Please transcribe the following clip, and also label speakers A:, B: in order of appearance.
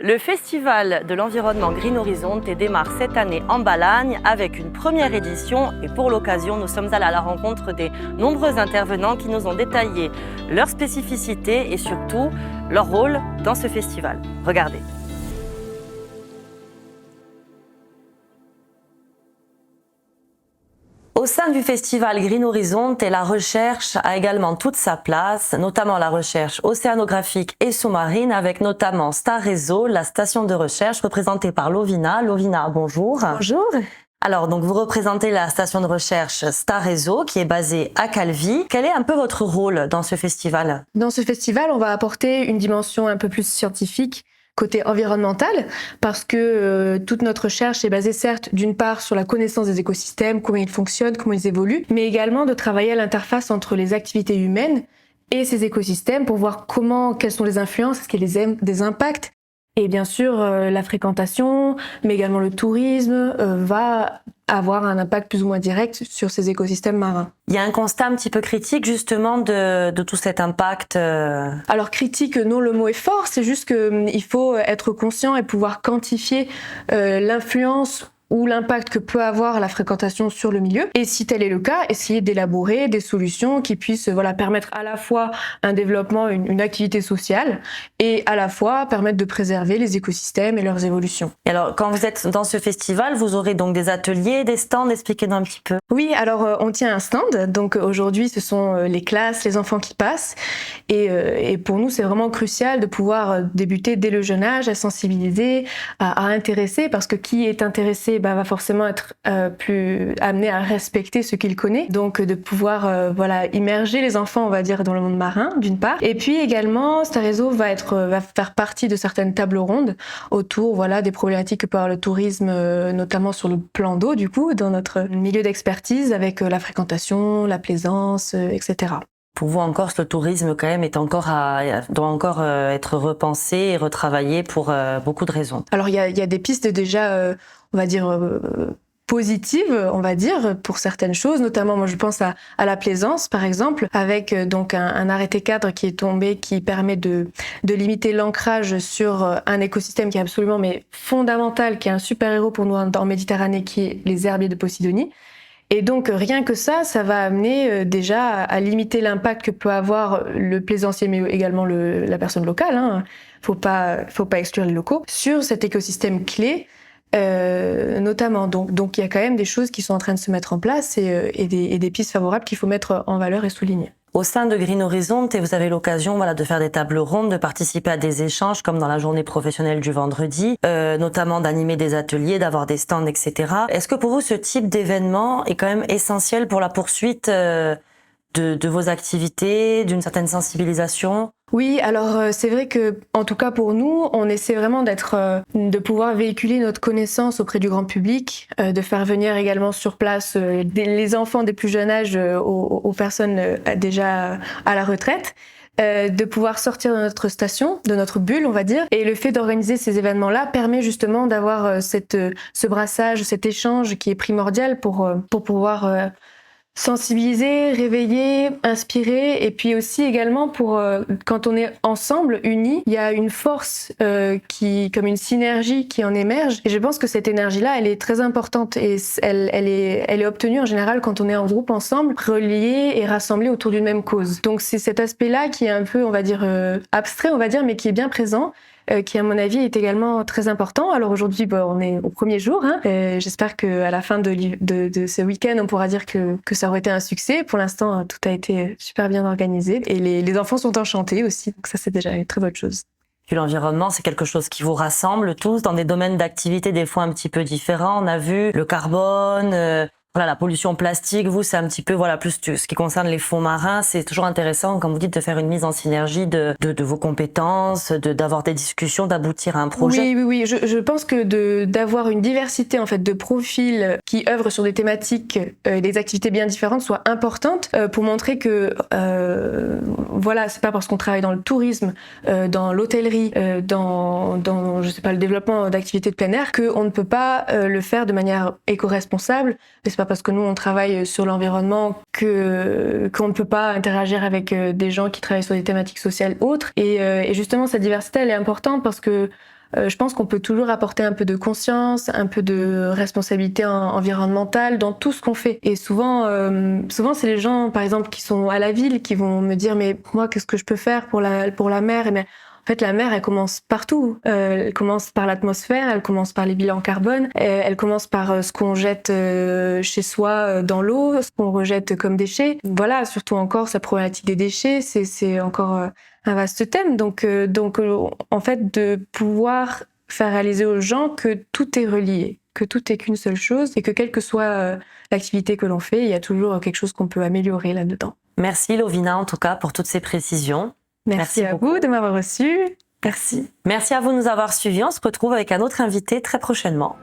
A: Le Festival de l'environnement Green Horizonte démarre cette année en Balagne avec une première édition et pour l'occasion, nous sommes allés à la rencontre des nombreux intervenants qui nous ont détaillé leurs spécificités et surtout leur rôle dans ce festival. Regardez. Au sein du festival Green Horizonte, la recherche a également toute sa place, notamment la recherche océanographique et sous-marine, avec notamment Star Réseau, la station de recherche représentée par Lovina. Lovina, bonjour.
B: Bonjour.
A: Alors, donc vous représentez la station de recherche Star Réseau, qui est basée à Calvi. Quel est un peu votre rôle dans ce festival?
B: Dans ce festival, on va apporter une dimension un peu plus scientifique, côté environnemental, parce que toute notre recherche est basée certes d'une part sur la connaissance des écosystèmes, comment ils fonctionnent, comment ils évoluent, mais également de travailler à l'interface entre les activités humaines et ces écosystèmes pour voir quelles sont les influences, est-ce qu'il y a des impacts. Et bien sûr, la fréquentation, mais également le tourisme va avoir un impact plus ou moins direct sur ces écosystèmes marins.
A: Il y a un constat un petit peu critique justement de tout cet impact.
B: Alors critique, non, le mot est fort, c'est juste qu'il faut être conscient et pouvoir quantifier l'influence ou l'impact que peut avoir la fréquentation sur le milieu. Et si tel est le cas, essayer d'élaborer des solutions qui puissent permettre à la fois un développement, une activité sociale, et à la fois permettre de préserver les écosystèmes et leurs évolutions.
A: Et alors, quand vous êtes dans ce festival, vous aurez donc des ateliers, des stands, expliquez-nous un petit peu.
B: Oui, alors on tient un stand, donc aujourd'hui ce sont les classes, les enfants qui passent, et pour nous c'est vraiment crucial de pouvoir débuter dès le jeune âge, à sensibiliser, à intéresser, parce que qui est intéressé va forcément être plus amené à respecter ce qu'il connaît, donc de pouvoir immerger les enfants, on va dire, dans le monde marin d'une part, et puis également Star Réseau va faire partie de certaines tables rondes autour des problématiques que peut avoir le tourisme, notamment sur le plan d'eau du coup, dans notre milieu d'expertise avec la fréquentation, la plaisance, etc.
A: Pour vous, en Corse, le tourisme quand même doit encore être repensé et retravaillé pour beaucoup de raisons.
B: Alors il y a des pistes déjà, on va dire positives, on va dire, pour certaines choses, notamment moi je pense à la plaisance par exemple, avec donc un arrêté cadre qui est tombé qui permet de limiter l'ancrage sur un écosystème qui est absolument fondamental, qui est un super-héros pour nous en Méditerranée, qui est les herbiers de Posidonie. Et donc rien que ça va amener déjà à limiter l'impact que peut avoir le plaisancier, mais également la personne locale. Hein. Faut pas exclure les locaux sur cet écosystème clé, notamment. Donc il y a quand même des choses qui sont en train de se mettre en place et des pistes favorables qu'il faut mettre en valeur et souligner.
A: Au sein de Green Horizonte, vous avez l'occasion de faire des tables rondes, de participer à des échanges comme dans la journée professionnelle du vendredi, notamment d'animer des ateliers, d'avoir des stands, etc. Est-ce que pour vous, ce type d'événement est quand même essentiel pour la poursuite de vos activités, d'une certaine sensibilisation ?
B: Oui, alors c'est vrai que, en tout cas pour nous, on essaie vraiment de pouvoir véhiculer notre connaissance auprès du grand public, de faire venir également sur place les enfants des plus jeunes âges aux personnes déjà à la retraite. De pouvoir sortir de notre station, de notre bulle, on va dire. Et le fait d'organiser ces événements-là permet justement d'avoir ce brassage, cet échange qui est primordial pour pouvoir sensibiliser, réveiller, inspirer, et puis aussi également pour quand on est ensemble, unis, il y a une force comme une synergie qui en émerge. Et je pense que cette énergie-là, elle est très importante et elle est obtenue en général quand on est en groupe ensemble, reliés et rassemblés autour d'une même cause. Donc c'est cet aspect-là qui est un peu, on va dire, abstrait, on va dire, mais qui est bien présent. Qui à mon avis est également très important. Alors aujourd'hui, on est au premier jour. Hein. J'espère qu'à la fin de ce week-end, on pourra dire que ça aurait été un succès. Pour l'instant, tout a été super bien organisé et les enfants sont enchantés aussi. Donc ça, c'est déjà une très bonne chose.
A: Puis l'environnement, c'est quelque chose qui vous rassemble tous dans des domaines d'activité des fois un petit peu différents. On a vu le carbone, la pollution plastique. Vous, c'est un petit peu plus ce qui concerne les fonds marins. C'est toujours intéressant, comme vous dites, de faire une mise en synergie de vos compétences, d'avoir des discussions, d'aboutir à un projet.
B: Oui. Je pense que d'avoir une diversité en fait de profils qui œuvrent sur des thématiques et des activités bien différentes soit importante pour montrer que c'est pas parce qu'on travaille dans le tourisme, dans l'hôtellerie, dans le développement d'activités de plein air qu'on ne peut pas le faire de manière éco-responsable. Et c'est pas parce que nous on travaille sur l'environnement qu'on ne peut pas interagir avec des gens qui travaillent sur des thématiques sociales autres. Et justement cette diversité elle est importante parce que je pense qu'on peut toujours apporter un peu de conscience, un peu de responsabilité environnementale dans tout ce qu'on fait. Et souvent c'est les gens, par exemple, qui sont à la ville, qui vont me dire mais moi, qu'est-ce que je peux faire pour la mer? Et bien, en fait, la mer, elle commence partout. Elle commence par l'atmosphère, elle commence par les bilans carbone, elle commence par ce qu'on jette chez soi dans l'eau, ce qu'on rejette comme déchets. Voilà, surtout encore, sa problématique des déchets, c'est encore un vaste thème. Donc, en fait, de pouvoir faire réaliser aux gens que tout est relié, que tout est qu'une seule chose et que quelle que soit l'activité que l'on fait, il y a toujours quelque chose qu'on peut améliorer là-dedans.
A: Merci Lovina en tout cas pour toutes ces précisions.
B: Merci à vous de m'avoir reçu. Merci.
A: Merci à vous de nous avoir suivis. On se retrouve avec un autre invité très prochainement.